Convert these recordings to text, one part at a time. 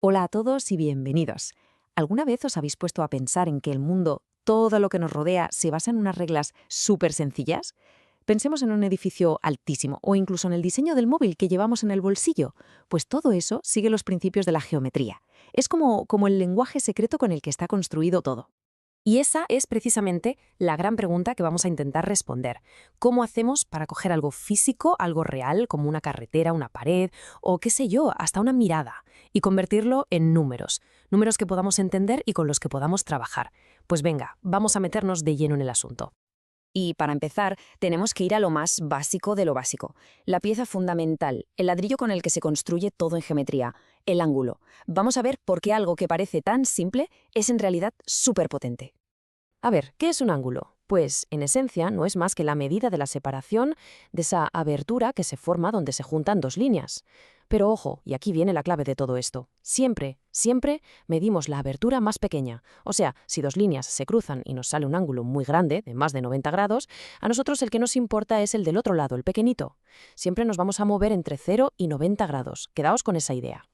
Hola a todos y bienvenidos. ¿Alguna vez os habéis puesto a pensar en que el mundo, todo lo que nos rodea, se basa en unas reglas súper sencillas? Pensemos en un edificio altísimo o incluso en el diseño del móvil que llevamos en el bolsillo. Pues todo eso sigue los principios de la geometría. Es como el lenguaje secreto con el que está construido todo. Y esa es precisamente la gran pregunta que vamos a intentar responder. ¿Cómo hacemos para coger algo físico, algo real, como una carretera, una pared o qué sé yo, hasta una mirada, y convertirlo en números? Números que podamos entender y con los que podamos trabajar. Pues venga, vamos a meternos de lleno en el asunto. Y para empezar, tenemos que ir a lo más básico de lo básico. La pieza fundamental, el ladrillo con el que se construye todo en geometría, el ángulo. Vamos a ver por qué algo que parece tan simple es en realidad súper potente. A ver, ¿qué es un ángulo? Pues, en esencia, no es más que la medida de la separación de esa abertura que se forma donde se juntan dos líneas. Pero ojo, y aquí viene la clave de todo esto. Siempre medimos la abertura más pequeña. O sea, si dos líneas se cruzan y nos sale un ángulo muy grande, de más de 90 grados, a nosotros el que nos importa es el del otro lado, el pequeñito. Siempre nos vamos a mover entre 0 y 90 grados. Quedaos con esa idea.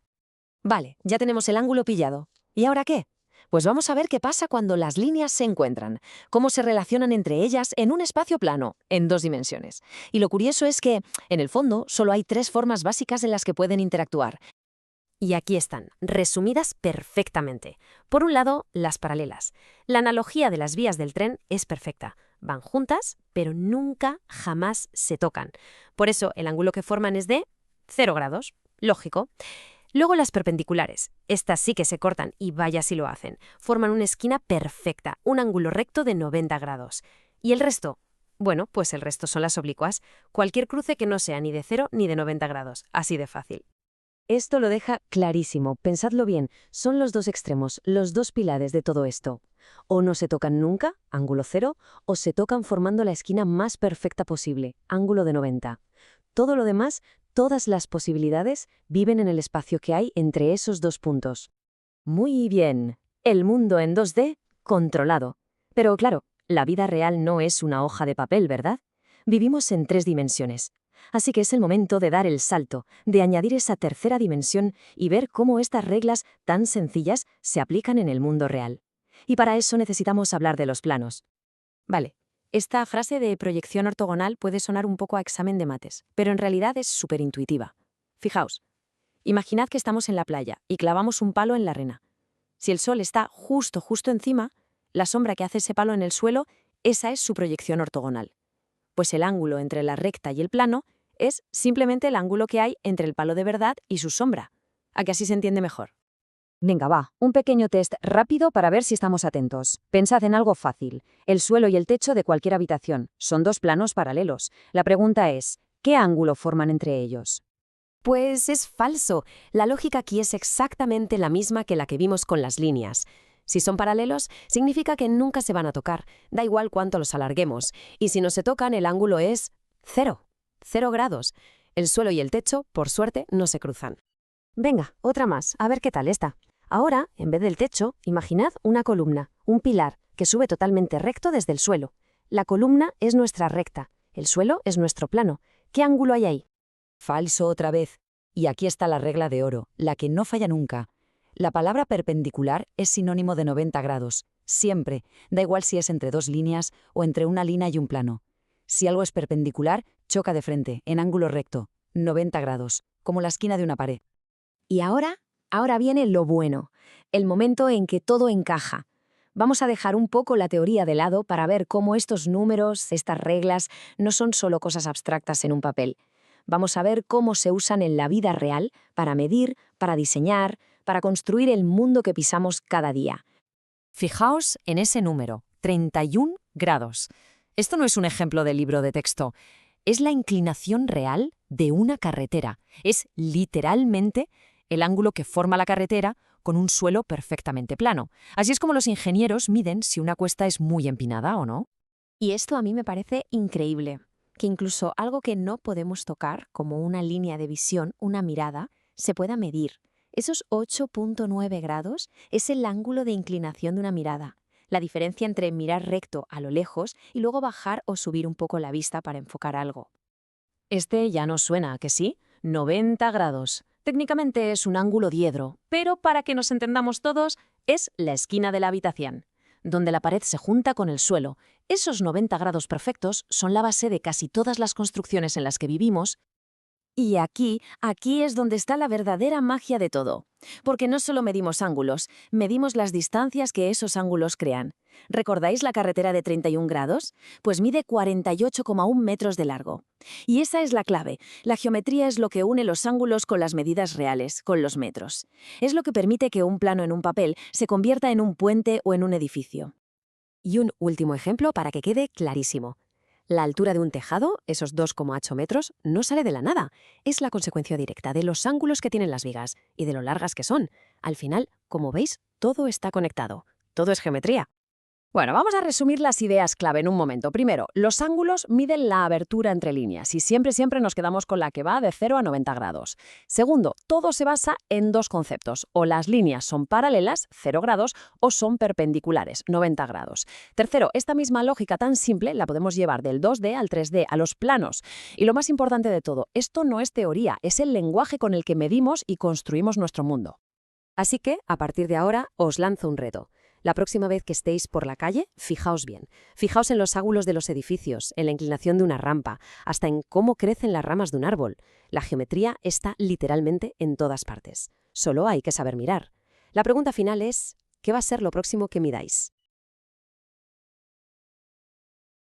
Vale, ya tenemos el ángulo pillado. ¿Y ahora qué? Pues vamos a ver qué pasa cuando las líneas se encuentran, cómo se relacionan entre ellas en un espacio plano, en dos dimensiones. Y lo curioso es que, en el fondo, solo hay tres formas básicas en las que pueden interactuar. Y aquí están, resumidas perfectamente. Por un lado, las paralelas. La analogía de las vías del tren es perfecta. Van juntas, pero nunca, jamás se tocan. Por eso, el ángulo que forman es de 0 grados. Lógico. Luego las perpendiculares. Estas sí que se cortan, y vaya si lo hacen. Forman una esquina perfecta, un ángulo recto de 90 grados. ¿Y el resto? Bueno, pues el resto son las oblicuas. Cualquier cruce que no sea ni de 0 ni de 90 grados. Así de fácil. Esto lo deja clarísimo, pensadlo bien, son los dos extremos, los dos pilares de todo esto. O no se tocan nunca, ángulo 0, o se tocan formando la esquina más perfecta posible, ángulo de 90. Todo lo demás, todas las posibilidades, viven en el espacio que hay entre esos dos puntos. Muy bien, el mundo en 2D, controlado. Pero claro, la vida real no es una hoja de papel, ¿verdad? Vivimos en 3 dimensiones. Así que es el momento de dar el salto, de añadir esa tercera dimensión y ver cómo estas reglas tan sencillas se aplican en el mundo real. Y para eso necesitamos hablar de los planos. Vale, esta frase de proyección ortogonal puede sonar un poco a examen de mates, pero en realidad es súper intuitiva. Fijaos, imaginad que estamos en la playa y clavamos un palo en la arena. Si el sol está justo encima, la sombra que hace ese palo en el suelo, esa es su proyección ortogonal. Pues el ángulo entre la recta y el plano es simplemente el ángulo que hay entre el palo de verdad y su sombra. ¿A que así se entiende mejor? Venga, va, un pequeño test rápido para ver si estamos atentos. Pensad en algo fácil. El suelo y el techo de cualquier habitación. Son dos planos paralelos. La pregunta es, ¿qué ángulo forman entre ellos? Pues es falso. La lógica aquí es exactamente la misma que la que vimos con las líneas. Si son paralelos, significa que nunca se van a tocar, da igual cuánto los alarguemos. Y si no se tocan, el ángulo es 0. 0 grados. El suelo y el techo, por suerte, no se cruzan. Venga, otra más, a ver qué tal está. Ahora, en vez del techo, imaginad una columna, un pilar, que sube totalmente recto desde el suelo. La columna es nuestra recta, el suelo es nuestro plano. ¿Qué ángulo hay ahí? Falso otra vez. Y aquí está la regla de oro, la que no falla nunca. La palabra perpendicular es sinónimo de 90 grados. Siempre. Da igual si es entre dos líneas o entre una línea y un plano. Si algo es perpendicular, choca de frente, en ángulo recto. 90 grados. Como la esquina de una pared. Y ahora viene lo bueno, el momento en que todo encaja. Vamos a dejar un poco la teoría de lado para ver cómo estos números, estas reglas, no son solo cosas abstractas en un papel. Vamos a ver cómo se usan en la vida real para medir, para diseñar, para construir el mundo que pisamos cada día. Fijaos en ese número, 31 grados. Esto no es un ejemplo de libro de texto, es la inclinación real de una carretera. Es literalmente el ángulo que forma la carretera con un suelo perfectamente plano. Así es como los ingenieros miden si una cuesta es muy empinada o no. Y esto a mí me parece increíble, que incluso algo que no podemos tocar, como una línea de visión, una mirada, se pueda medir. Esos 8,9 grados es el ángulo de inclinación de una mirada, la diferencia entre mirar recto a lo lejos y luego bajar o subir un poco la vista para enfocar algo. Este ya nos suena, ¿a que sí? 90 grados. Técnicamente es un ángulo diedro, pero para que nos entendamos todos, es la esquina de la habitación, donde la pared se junta con el suelo. Esos 90 grados perfectos son la base de casi todas las construcciones en las que vivimos. Y aquí es donde está la verdadera magia de todo. Porque no solo medimos ángulos, medimos las distancias que esos ángulos crean. ¿Recordáis la carretera de 31 grados? Pues mide 48,1 metros de largo. Y esa es la clave. La geometría es lo que une los ángulos con las medidas reales, con los metros. Es lo que permite que un plano en un papel se convierta en un puente o en un edificio. Y un último ejemplo para que quede clarísimo. La altura de un tejado, esos 2,8 metros, no sale de la nada. Es la consecuencia directa de los ángulos que tienen las vigas y de lo largas que son. Al final, como veis, todo está conectado. Todo es geometría. Bueno, vamos a resumir las ideas clave en un momento. Primero, los ángulos miden la abertura entre líneas y siempre nos quedamos con la que va de 0 a 90 grados. Segundo, todo se basa en dos conceptos. O las líneas son paralelas, 0 grados, o son perpendiculares, 90 grados. Tercero, esta misma lógica tan simple la podemos llevar del 2D al 3D, a los planos. Y lo más importante de todo, esto no es teoría, es el lenguaje con el que medimos y construimos nuestro mundo. Así que, a partir de ahora, os lanzo un reto. La próxima vez que estéis por la calle, fijaos bien. Fijaos en los ángulos de los edificios, en la inclinación de una rampa, hasta en cómo crecen las ramas de un árbol. La geometría está literalmente en todas partes. Solo hay que saber mirar. La pregunta final es, ¿qué va a ser lo próximo que midáis?